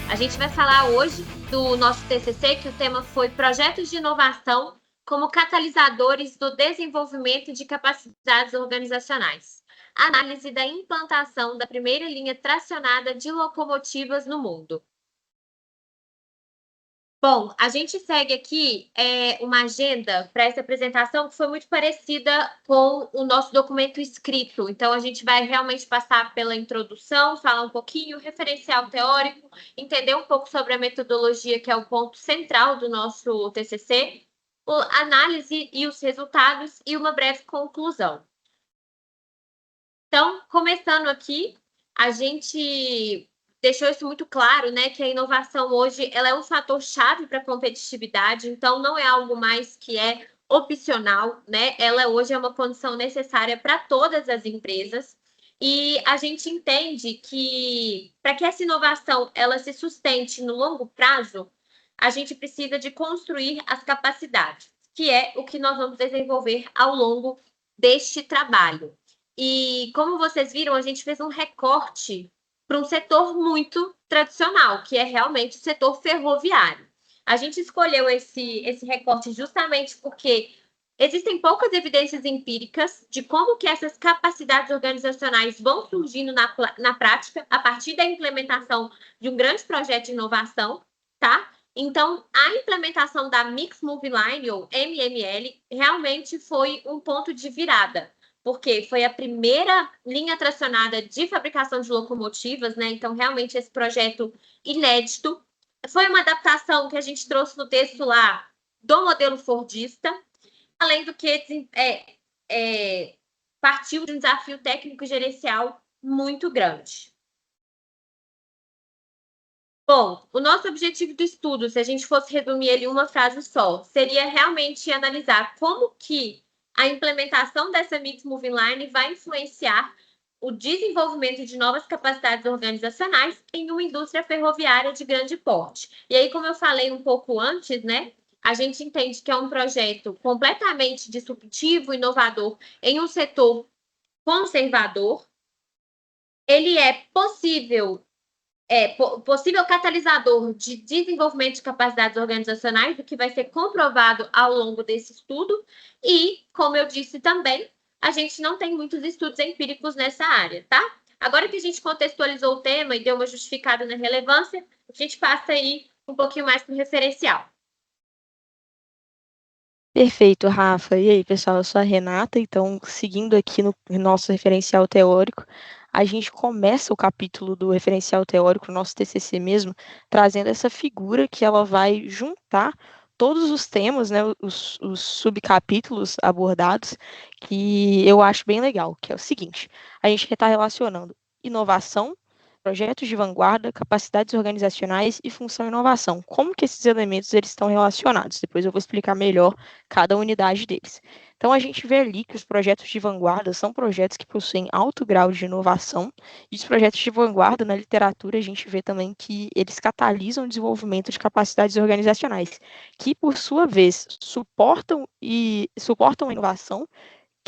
A gente vai falar hoje do nosso TCC, que o tema foi Projetos de Inovação como Catalisadores do Desenvolvimento de Capacidades Organizacionais. Análise da implantação da primeira linha tracionada de locomotivas no mundo. Bom, a gente segue aqui uma agenda para essa apresentação que foi muito parecida com o nosso documento escrito. Então, a gente vai realmente passar pela introdução, falar um pouquinho, referencial teórico, entender um pouco sobre a metodologia, que é o ponto central do nosso TCC, a análise e os resultados e uma breve conclusão. Então, começando aqui, a gente deixou isso muito claro, né, que a inovação hoje ela é um fator chave para a competitividade, então não é algo mais que é opcional, né? Ela hoje é uma condição necessária para todas as empresas. E a gente entende que para que essa inovação ela se sustente no longo prazo, a gente precisa de construir as capacidades, que é o que nós vamos desenvolver ao longo deste trabalho. E como vocês viram, a gente fez um recorte para um setor muito tradicional, que é realmente o setor ferroviário. A gente escolheu esse recorte justamente porque existem poucas evidências empíricas de como que essas capacidades organizacionais vão surgindo na prática a partir da implementação de um grande projeto de inovação, tá? Então, a implementação da Mixed Moving Line, ou MML, realmente foi um ponto de virada, porque foi a primeira linha tracionada de fabricação de locomotivas, né? Então, realmente, esse projeto inédito. Foi uma adaptação que a gente trouxe no texto lá do modelo fordista, além do que partiu de um desafio técnico e gerencial muito grande. Bom, o nosso objetivo do estudo, se a gente fosse resumir ele em uma frase só, seria realmente analisar como que a implementação dessa Mixed Moving Line vai influenciar o desenvolvimento de novas capacidades organizacionais em uma indústria ferroviária de grande porte. E aí, como eu falei um pouco antes, né, a gente entende que é um projeto completamente disruptivo, inovador, em um setor conservador. Ele é possível catalisador de desenvolvimento de capacidades organizacionais, o que vai ser comprovado ao longo desse estudo. E, como eu disse também, a gente não tem muitos estudos empíricos nessa área, tá? Agora que a gente contextualizou o tema e deu uma justificada na relevância, a gente passa aí um pouquinho mais para o referencial. Perfeito, Rafa. E aí, pessoal, eu sou a Renata, então, seguindo aqui no nosso referencial teórico, a gente começa o capítulo do referencial teórico, nosso TCC mesmo, trazendo essa figura que ela vai juntar todos os temas, né, os subcapítulos abordados, que eu acho bem legal, que é o seguinte: a gente está relacionando inovação, projetos de vanguarda, capacidades organizacionais e função e inovação. Como que esses elementos eles estão relacionados? Depois eu vou explicar melhor cada unidade deles. Então, a gente vê ali que os projetos de vanguarda são projetos que possuem alto grau de inovação, e os projetos de vanguarda na literatura a gente vê também que eles catalisam o desenvolvimento de capacidades organizacionais, que, por sua vez, suportam a inovação,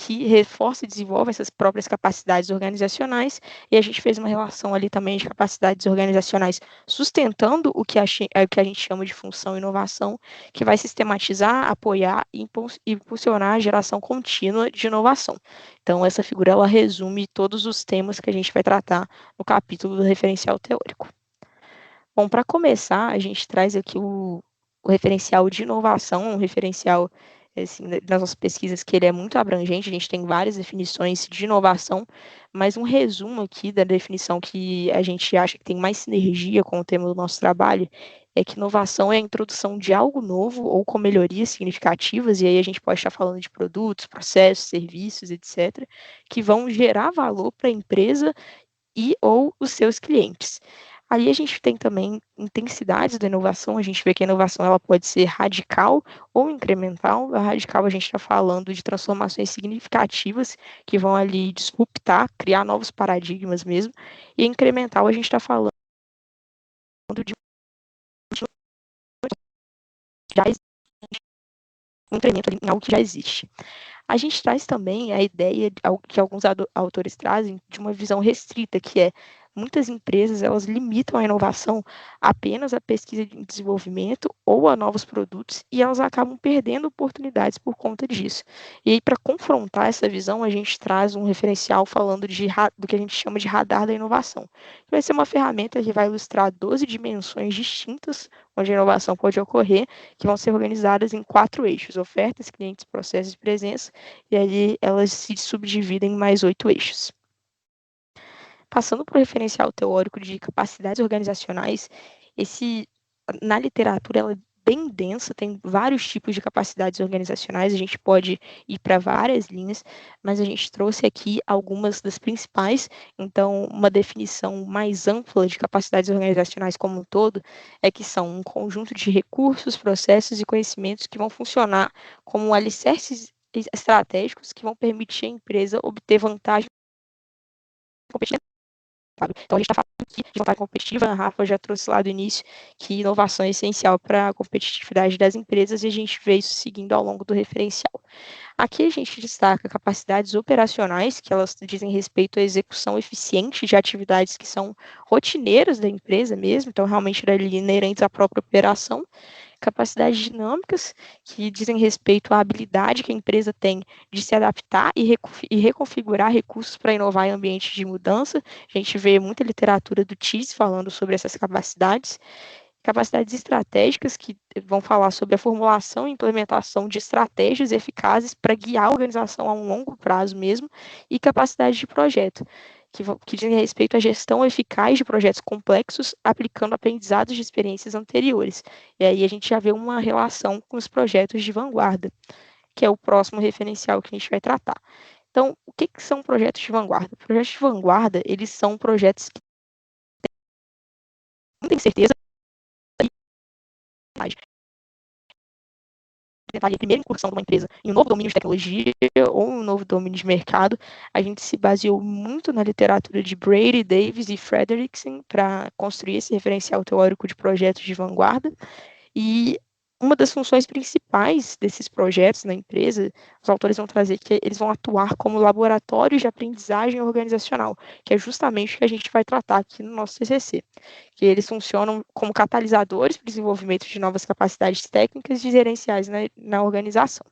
que reforça e desenvolve essas próprias capacidades organizacionais, e a gente fez uma relação ali também de capacidades organizacionais sustentando o que a gente chama de função e inovação, que vai sistematizar, apoiar e impulsionar a geração contínua de inovação. Então, essa figura ela resume todos os temas que a gente vai tratar no capítulo do referencial teórico. Bom, para começar, a gente traz aqui o referencial de inovação, um referencial assim, nas nossas pesquisas que ele é muito abrangente, a gente tem várias definições de inovação, mas um resumo aqui da definição que a gente acha que tem mais sinergia com o tema do nosso trabalho é que inovação é a introdução de algo novo ou com melhorias significativas, e aí a gente pode estar falando de produtos, processos, serviços, etc., que vão gerar valor para a empresa e ou os seus clientes. Aí a gente tem também intensidades da inovação, a gente vê que a inovação ela pode ser radical ou incremental. A radical a gente está falando de transformações significativas que vão ali disruptar, criar novos paradigmas mesmo, e incremental a gente está falando de já um incremento em algo que já existe. A gente traz também a ideia que alguns autores trazem de uma visão restrita, que é muitas empresas, elas limitam a inovação apenas à pesquisa e desenvolvimento ou a novos produtos, e elas acabam perdendo oportunidades por conta disso. E aí, para confrontar essa visão, a gente traz um referencial falando do que a gente chama de radar da inovação. Vai ser uma ferramenta que vai ilustrar 12 dimensões distintas onde a inovação pode ocorrer, que vão ser organizadas em 4 eixos: ofertas, clientes, processos e presença, e aí elas se subdividem em mais 8 eixos. Passando para o referencial teórico de capacidades organizacionais, na literatura, ela é bem densa, tem vários tipos de capacidades organizacionais, a gente pode ir para várias linhas, mas a gente trouxe aqui algumas das principais. Então, uma definição mais ampla de capacidades organizacionais como um todo é que são um conjunto de recursos, processos e conhecimentos que vão funcionar como alicerces estratégicos que vão permitir à empresa obter vantagem competitiva. Então, a gente está falando aqui de vantagem competitiva. A Rafa já trouxe lá do início que inovação é essencial para a competitividade das empresas, e a gente vê isso seguindo ao longo do referencial. Aqui a gente destaca capacidades operacionais, que elas dizem respeito à execução eficiente de atividades que são rotineiras da empresa mesmo, então realmente inerentes à própria operação. Capacidades dinâmicas, que dizem respeito à habilidade que a empresa tem de se adaptar e reconfigurar recursos para inovar em ambientes de mudança. A gente vê muita literatura do TIS falando sobre essas capacidades. Capacidades estratégicas, que vão falar sobre a formulação e implementação de estratégias eficazes para guiar a organização a um longo prazo mesmo. E capacidade de projeto, que diz respeito à gestão eficaz de projetos complexos, aplicando aprendizados de experiências anteriores. E aí a gente já vê uma relação com os projetos de vanguarda, que é o próximo referencial que a gente vai tratar. Então, o que são projetos de vanguarda? Projetos de vanguarda, eles são projetos que não têm certeza a primeira incursão de uma empresa em um novo domínio de tecnologia ou um novo domínio de mercado. A gente se baseou muito na literatura de Brady, Davis e Frederickson para construir esse referencial teórico de projetos de vanguarda. E uma das funções principais desses projetos na empresa, os autores vão trazer que eles vão atuar como laboratórios de aprendizagem organizacional, que é justamente o que a gente vai tratar aqui no nosso TCC, que eles funcionam como catalisadores para o desenvolvimento de novas capacidades técnicas e gerenciais na organização.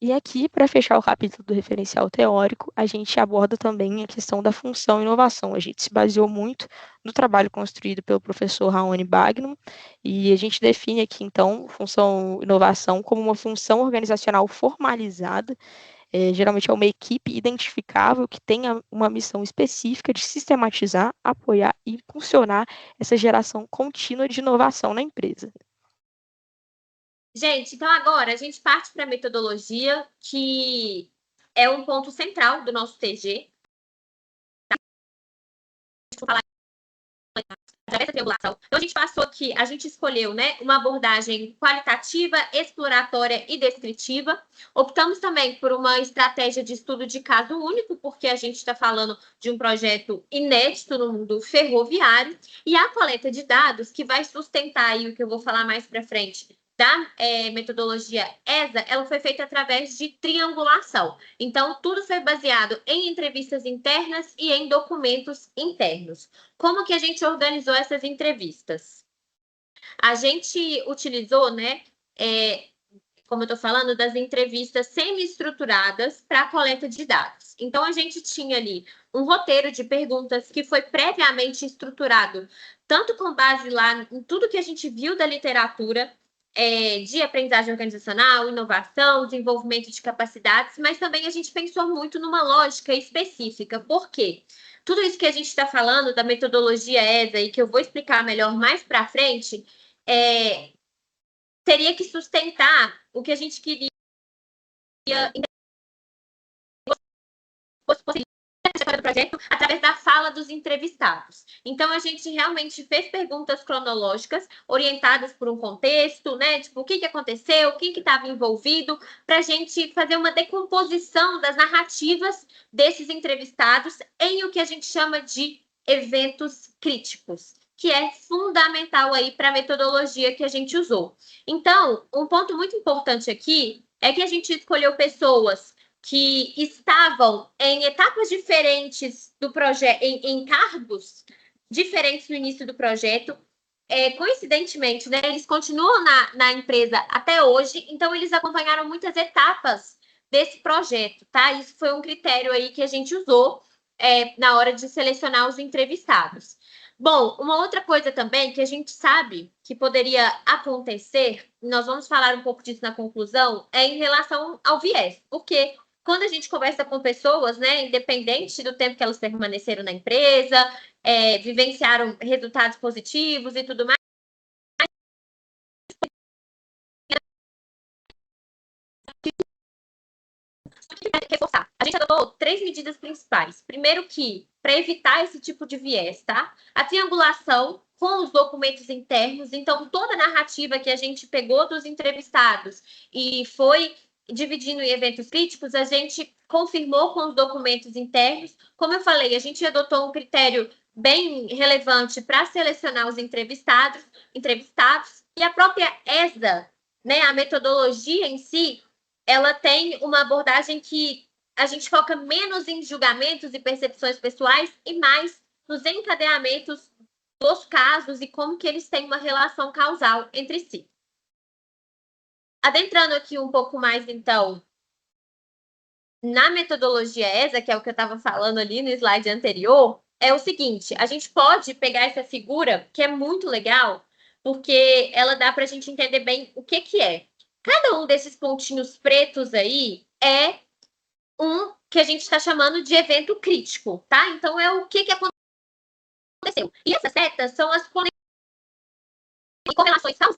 E aqui, para fechar o capítulo do referencial teórico, a gente aborda também a questão da função e inovação. A gente se baseou muito no trabalho construído pelo professor Raoni Bagnum, e a gente define aqui, então, função e inovação como uma função organizacional formalizada. Geralmente é uma equipe identificável que tenha uma missão específica de sistematizar, apoiar e impulsionar essa geração contínua de inovação na empresa. Gente, então agora a gente parte para a metodologia, que é um ponto central do nosso TG. Através da triangulação. Então, a gente passou aqui, a gente escolheu, né, uma abordagem qualitativa, exploratória e descritiva. Optamos também por uma estratégia de estudo de caso único, porque a gente está falando de um projeto inédito no mundo ferroviário, e a coleta de dados, que vai sustentar aí o que eu vou falar mais para frente, da metodologia ESA, ela foi feita através de triangulação. Então, tudo foi baseado em entrevistas internas e em documentos internos. Como que a gente organizou essas entrevistas? A gente utilizou, né, como eu estou falando, das entrevistas semi-estruturadas para a coleta de dados. Então, a gente tinha ali um roteiro de perguntas que foi previamente estruturado, tanto com base lá em tudo que a gente viu da literatura, de aprendizagem organizacional, inovação, desenvolvimento de capacidades, mas também a gente pensou muito numa lógica específica. Por quê? Tudo isso que a gente está falando da metodologia ESA e que eu vou explicar melhor mais para frente, teria que sustentar o que a gente queria do projeto através da fala dos entrevistados. Então, a gente realmente fez perguntas cronológicas, orientadas por um contexto, né? Tipo, o que aconteceu, quem que estava envolvido, para a gente fazer uma decomposição das narrativas desses entrevistados em o que a gente chama de eventos críticos, que é fundamental aí para a metodologia que a gente usou. Então, um ponto muito importante aqui é que a gente escolheu pessoas que estavam em etapas diferentes do projeto, em cargos diferentes no início do projeto. Coincidentemente, né, eles continuam na empresa até hoje, então eles acompanharam muitas etapas desse projeto, tá? Isso foi um critério aí que a gente usou na hora de selecionar os entrevistados. Bom, uma outra coisa também que a gente sabe que poderia acontecer, nós vamos falar um pouco disso na conclusão, é em relação ao viés, porque quando a gente conversa com pessoas, né, independente do tempo que elas permaneceram na empresa, vivenciaram resultados positivos e tudo mais, reforçar. A gente adotou 3 medidas principais. Primeiro que, para evitar esse tipo de viés, tá? A triangulação com os documentos internos. Então, toda a narrativa que a gente pegou dos entrevistados e foi dividindo em eventos críticos, a gente confirmou com os documentos internos. Como eu falei, a gente adotou um critério bem relevante para selecionar os entrevistados, e a própria ESA, né, a metodologia em si, ela tem uma abordagem que a gente foca menos em julgamentos e percepções pessoais e mais nos encadeamentos dos casos e como que eles têm uma relação causal entre si. Adentrando aqui um pouco mais, então, na metodologia ESA, que é o que eu estava falando ali no slide anterior, é o seguinte, a gente pode pegar essa figura, que é muito legal, porque ela dá para a gente entender bem o que que é. Cada um desses pontinhos pretos aí é um que a gente está chamando de evento crítico, tá? Então, é o que aconteceu. E essas setas são as correlações causais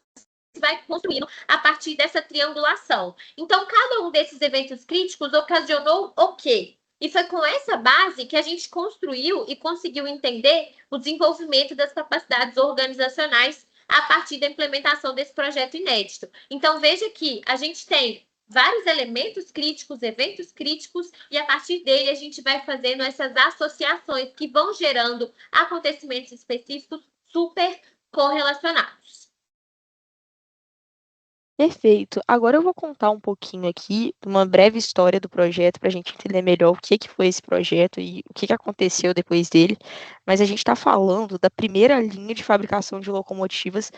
que vai construindo a partir dessa triangulação. Então, cada um desses eventos críticos ocasionou o quê? E foi com essa base que a gente construiu e conseguiu entender o desenvolvimento das capacidades organizacionais a partir da implementação desse projeto inédito. Então, veja que a gente tem vários elementos críticos, eventos críticos, e a partir dele a gente vai fazendo essas associações que vão gerando acontecimentos específicos super correlacionados. Perfeito. Agora eu vou contar um pouquinho aqui, uma breve história do projeto, para a gente entender melhor o que foi esse projeto e o que aconteceu depois dele. Mas a gente está falando da primeira linha de fabricação de locomotivas,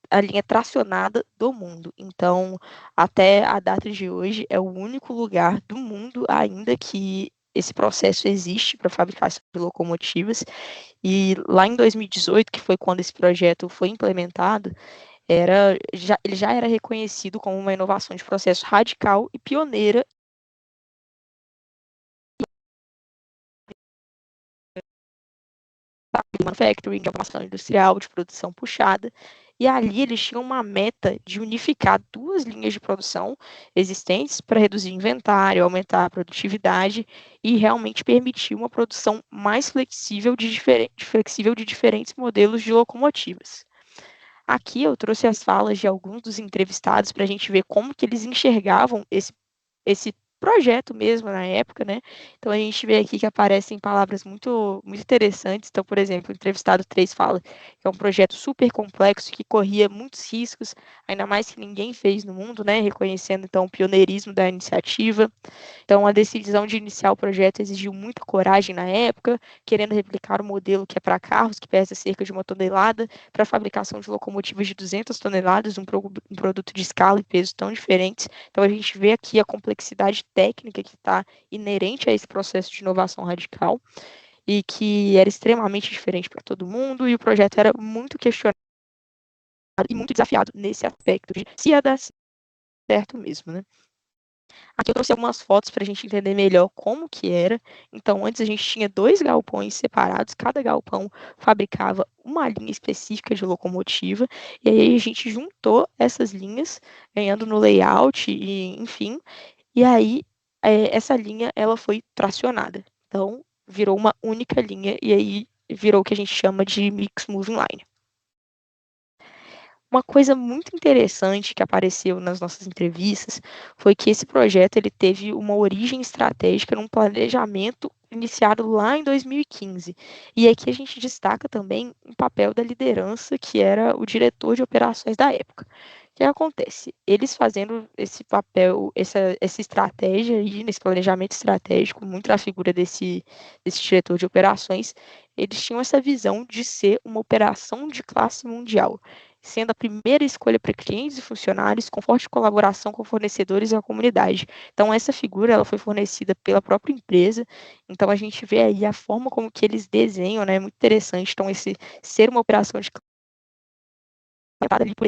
a linha tracionada do mundo. Então, até a data de hoje, é o único lugar do mundo ainda que esse processo existe para fabricação de locomotivas. E lá em 2018, que foi quando esse projeto foi implementado, ele já era reconhecido como uma inovação de processo radical e pioneira de manufacturing, de automação industrial, de produção puxada. E ali eles tinham uma meta de unificar duas linhas de produção existentes para reduzir inventário, aumentar a produtividade e realmente permitir uma produção mais flexível de diferentes modelos de locomotivas. Aqui eu trouxe as falas de alguns dos entrevistados para a gente ver como que eles enxergavam esse projeto mesmo na época, né? Então a gente vê aqui que aparecem palavras muito interessantes. Então, por exemplo, o entrevistado 3 fala que é um projeto super complexo, que corria muitos riscos, ainda mais que ninguém fez no mundo, né? Reconhecendo então o pioneirismo da iniciativa. Então, a decisão de iniciar o projeto exigiu muita coragem na época, querendo replicar o modelo que é para carros, que pesa cerca de 1 tonelada, para a fabricação de locomotivas de 200 toneladas, um produto de escala e peso tão diferentes. Então, a gente vê aqui a complexidade técnica que está inerente a esse processo de inovação radical e que era extremamente diferente para todo mundo, e o projeto era muito questionado e muito desafiado nesse aspecto de se ia dar certo mesmo, né? Aqui eu trouxe algumas fotos para a gente entender melhor como que era. Então, antes a gente tinha 2 galpões separados, cada galpão fabricava uma linha específica de locomotiva, e aí a gente juntou essas linhas, ganhando no layout, e enfim, e aí essa linha ela foi tracionada. Então, virou uma única linha, e aí virou o que a gente chama de Mixed Moving Line. Uma coisa muito interessante que apareceu nas nossas entrevistas foi que esse projeto ele teve uma origem estratégica num planejamento iniciado lá em 2015. E aqui a gente destaca também um papel da liderança, que era o diretor de operações da época, O que acontece? Eles fazendo esse papel, essa estratégia aí, nesse planejamento estratégico, muito na figura desse diretor de operações, eles tinham essa visão de ser uma operação de classe mundial, sendo a primeira escolha para clientes e funcionários, com forte colaboração com fornecedores e a comunidade. Então, essa figura ela foi fornecida pela própria empresa, então a gente vê aí a forma como que eles desenham, né, é muito interessante. Então, esse ser uma operação de classe ali por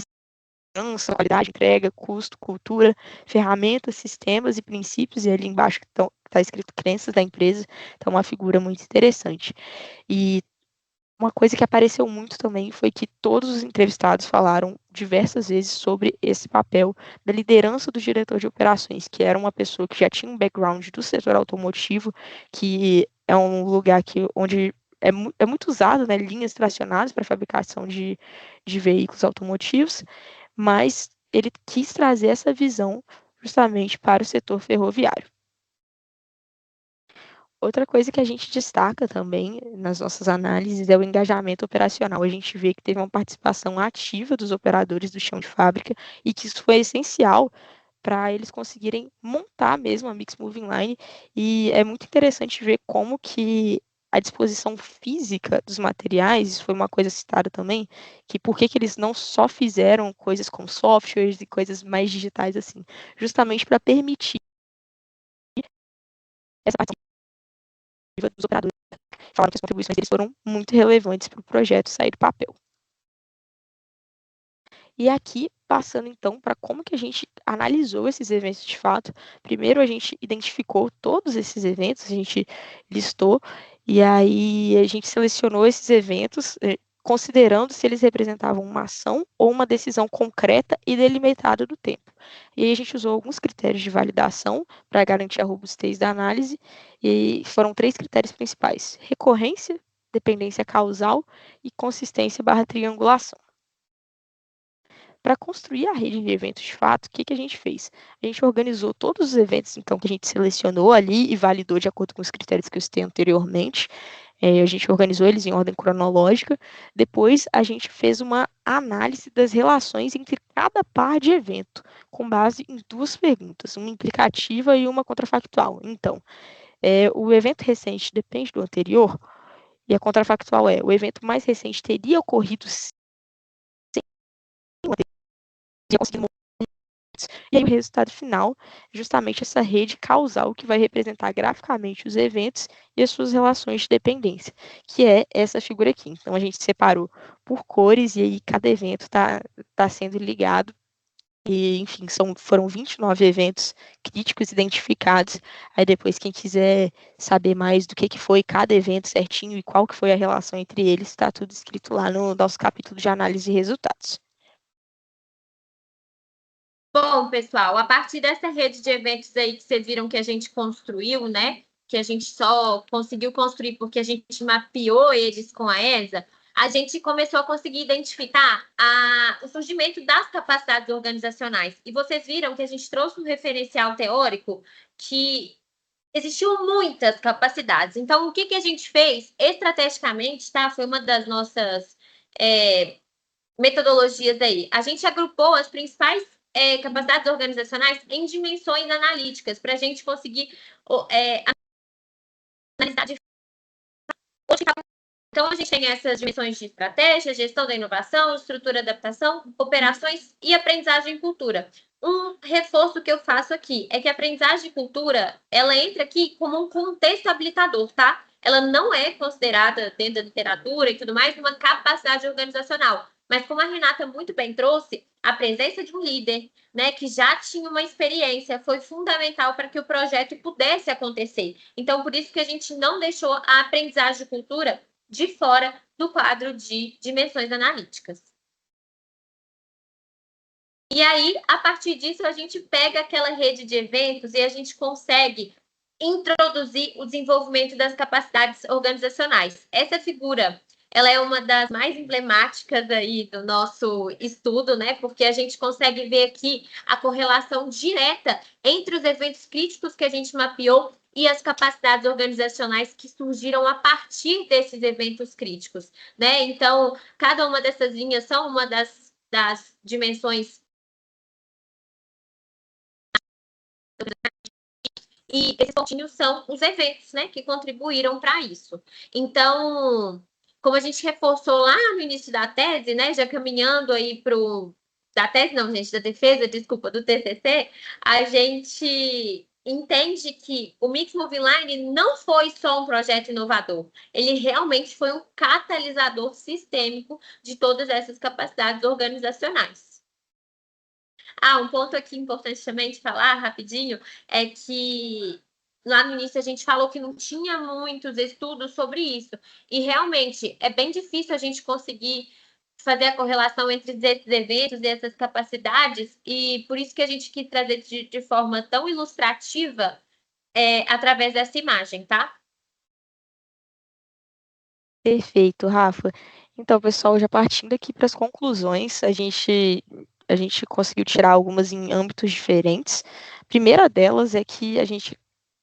segurança, qualidade, entrega, custo, cultura, ferramentas, sistemas e princípios, e ali embaixo está escrito crenças da empresa, então uma figura muito interessante. E uma coisa que apareceu muito também foi que todos os entrevistados falaram diversas vezes sobre esse papel da liderança do diretor de operações, que era uma pessoa que já tinha um background do setor automotivo, que é um lugar onde é muito usado, né, linhas tracionadas para fabricação de veículos automotivos, mas ele quis trazer essa visão justamente para o setor ferroviário. Outra coisa que a gente destaca também nas nossas análises é o engajamento operacional. A gente vê que teve uma participação ativa dos operadores do chão de fábrica e que isso foi essencial para eles conseguirem montar mesmo a Mix Moving Line. E é muito interessante ver como que a disposição física dos materiais, isso foi uma coisa citada também, que por que eles não só fizeram coisas com softwares e coisas mais digitais assim, justamente para permitir essa participação dos operadores. Falaram que as contribuições deles foram muito relevantes para o projeto sair do papel. E aqui, passando então para como que a gente analisou esses eventos de fato. Primeiro, a gente identificou todos esses eventos, a gente listou, e aí a gente selecionou esses eventos, considerando se eles representavam uma ação ou uma decisão concreta e delimitada do tempo. E aí a gente usou alguns critérios de validação para garantir a robustez da análise, e foram 3 critérios principais: recorrência, dependência causal e consistência/triangulação. Para construir a rede de eventos de fato, o que a gente fez? A gente organizou todos os eventos, então, que a gente selecionou ali e validou de acordo com os critérios que eu citei anteriormente. A gente organizou eles em ordem cronológica. Depois, a gente fez uma análise das relações entre cada par de evento, com base em 2 perguntas, uma implicativa e uma contrafactual. Então, o evento recente depende do anterior? E a contrafactual é: o evento mais recente teria ocorrido sem o anterior? E aí o resultado final é justamente essa rede causal que vai representar graficamente os eventos e as suas relações de dependência, que é essa figura aqui. Então a gente separou por cores e aí cada evento está sendo ligado. E, enfim, foram 29 eventos críticos identificados. Aí depois, quem quiser saber mais do que foi cada evento certinho e qual que foi a relação entre eles, está tudo escrito lá no nosso capítulo de análise de resultados. Bom, pessoal, a partir dessa rede de eventos aí que vocês viram que a gente construiu, né? Que a gente só conseguiu construir porque a gente mapeou eles com a ESA, a gente começou a conseguir identificar o surgimento das capacidades organizacionais. E vocês viram que a gente trouxe um referencial teórico que existiam muitas capacidades. Então, o que a gente fez estrategicamente, tá? Foi uma das nossas metodologias aí. A gente agrupou as principais capacidades organizacionais em dimensões analíticas, para a gente conseguir analisar de. Então, a gente tem essas dimensões de estratégia, gestão da inovação, estrutura de adaptação, operações e aprendizagem e cultura. Um reforço que eu faço aqui é que a aprendizagem e cultura, ela entra aqui como um contexto habilitador, tá? Ela não é considerada, dentro da literatura e tudo mais, uma capacidade organizacional. Mas como a Renata muito bem trouxe, a presença de um líder, né, que já tinha uma experiência, foi fundamental para que o projeto pudesse acontecer. Então, por isso que a gente não deixou a aprendizagem e cultura de fora do quadro de dimensões analíticas. E aí, a partir disso, a gente pega aquela rede de eventos e a gente consegue introduzir o desenvolvimento das capacidades organizacionais. Essa figura, ela é uma das mais emblemáticas aí do nosso estudo, né? Porque a gente consegue ver aqui a correlação direta entre os eventos críticos que a gente mapeou e as capacidades organizacionais que surgiram a partir desses eventos críticos, né? Então, cada uma dessas linhas são uma das dimensões E esses pontinhos são os eventos, né, que contribuíram para isso. Então, como a gente reforçou lá no início da tese, né, já caminhando aí para o... Da tese não, gente, da defesa, desculpa, do TCC, a gente entende que o Mix Moving Line não foi só um projeto inovador, ele realmente foi um catalisador sistêmico de todas essas capacidades organizacionais. Um ponto aqui importante também de falar rapidinho é que lá no início a gente falou que não tinha muitos estudos sobre isso. E realmente é bem difícil a gente conseguir fazer a correlação entre esses eventos e essas capacidades, e por isso que a gente quis trazer de forma tão ilustrativa através dessa imagem, tá? Perfeito, Rafa. Então, pessoal, já partindo aqui para as conclusões, a gente conseguiu tirar algumas em âmbitos diferentes. A primeira delas é que a gente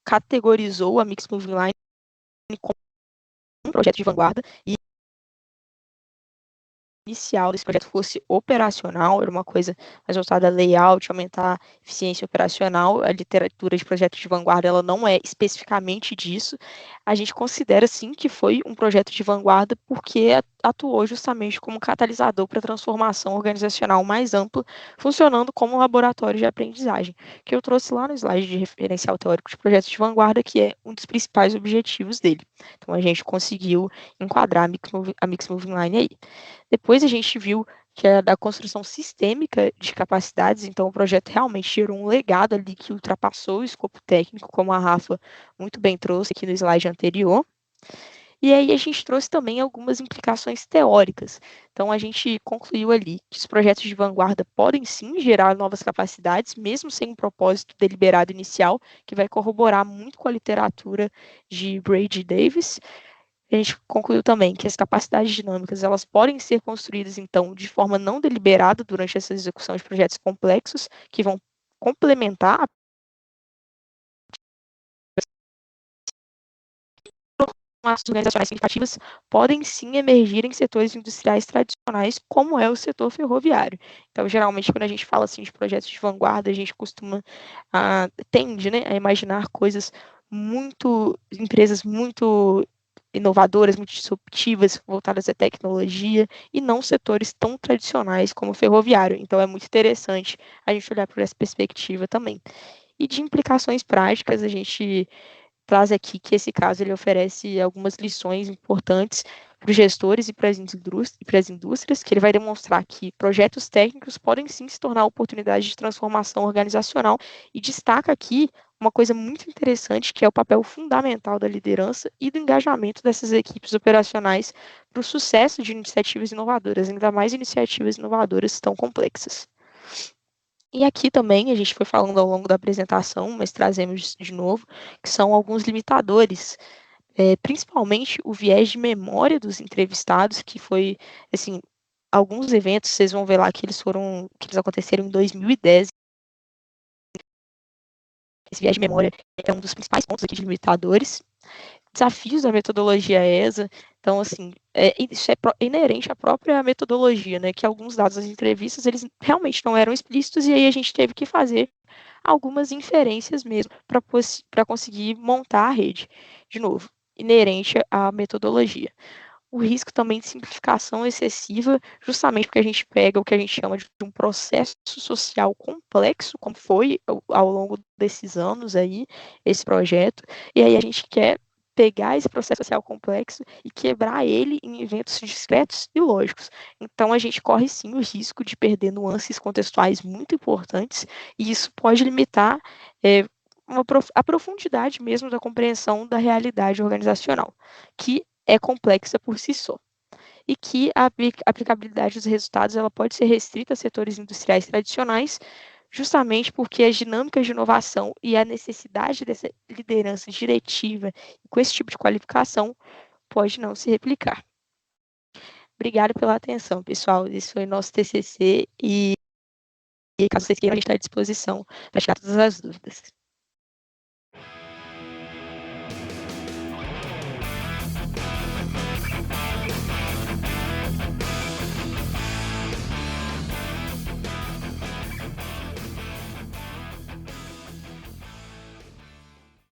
categorizou a Mixed Moving Line como um projeto de vanguarda e inicial desse projeto fosse operacional, era uma coisa mais voltada a layout, aumentar a eficiência operacional. A literatura de projetos de vanguarda, ela não é especificamente disso. A gente considera, sim, que foi um projeto de vanguarda porque atuou justamente como catalisador para a transformação organizacional mais ampla, funcionando como um laboratório de aprendizagem, que eu trouxe lá no slide de referencial teórico de projetos de vanguarda, que é um dos principais objetivos dele. Então, a gente conseguiu enquadrar a Mixed Moving Line aí. Depois a gente viu que é da construção sistêmica de capacidades, então o projeto realmente gerou um legado ali que ultrapassou o escopo técnico, como a Rafa muito bem trouxe aqui no slide anterior. E aí a gente trouxe também algumas implicações teóricas. Então a gente concluiu ali que os projetos de vanguarda podem sim gerar novas capacidades, mesmo sem um propósito deliberado inicial, que vai corroborar muito com a literatura de Brady Davis. A gente concluiu também que as capacidades dinâmicas elas podem ser construídas, então, de forma não deliberada durante essa execução de projetos complexos, que vão complementar as organizações significativas, podem sim emergir em setores industriais tradicionais, como é o setor ferroviário. Então, geralmente, quando a gente fala assim de projetos de vanguarda, a gente tende, né, a imaginar empresas muito inovadoras, muito disruptivas, voltadas à tecnologia, e não setores tão tradicionais como o ferroviário. Então, é muito interessante a gente olhar por essa perspectiva também. E de implicações práticas, a gente traz aqui que esse caso ele oferece algumas lições importantes para os gestores e para as indústrias, que ele vai demonstrar que projetos técnicos podem sim se tornar oportunidades de transformação organizacional, e destaca aqui uma coisa muito interessante, que é o papel fundamental da liderança e do engajamento dessas equipes operacionais para o sucesso de iniciativas inovadoras, ainda mais iniciativas inovadoras tão complexas. E aqui também, a gente foi falando ao longo da apresentação, mas trazemos de novo, que são alguns limitadores, principalmente o viés de memória dos entrevistados, que foi, assim, alguns eventos, vocês vão ver lá que eles aconteceram em 2010. Esse viés de memória é um dos principais pontos aqui de limitadores. Desafios da metodologia ESA, então, assim, isso é inerente à própria metodologia, né, que alguns dados das entrevistas, eles realmente não eram explícitos, e aí a gente teve que fazer algumas inferências mesmo para conseguir montar a rede. De novo, inerente à metodologia. O risco também de simplificação excessiva, justamente porque a gente pega o que a gente chama de um processo social complexo, como foi ao longo desses anos aí, esse projeto, e aí a gente quer pegar esse processo social complexo e quebrar ele em eventos discretos e lógicos. Então a gente corre sim o risco de perder nuances contextuais muito importantes, e isso pode limitar a profundidade mesmo da compreensão da realidade organizacional, que é complexa por si só, e que a aplicabilidade dos resultados ela pode ser restrita a setores industriais tradicionais, justamente porque as dinâmicas de inovação e a necessidade dessa liderança diretiva com esse tipo de qualificação pode não se replicar. Obrigada pela atenção, pessoal. Esse foi o nosso TCC, e caso vocês queiram, a gente está à disposição para tirar todas as dúvidas.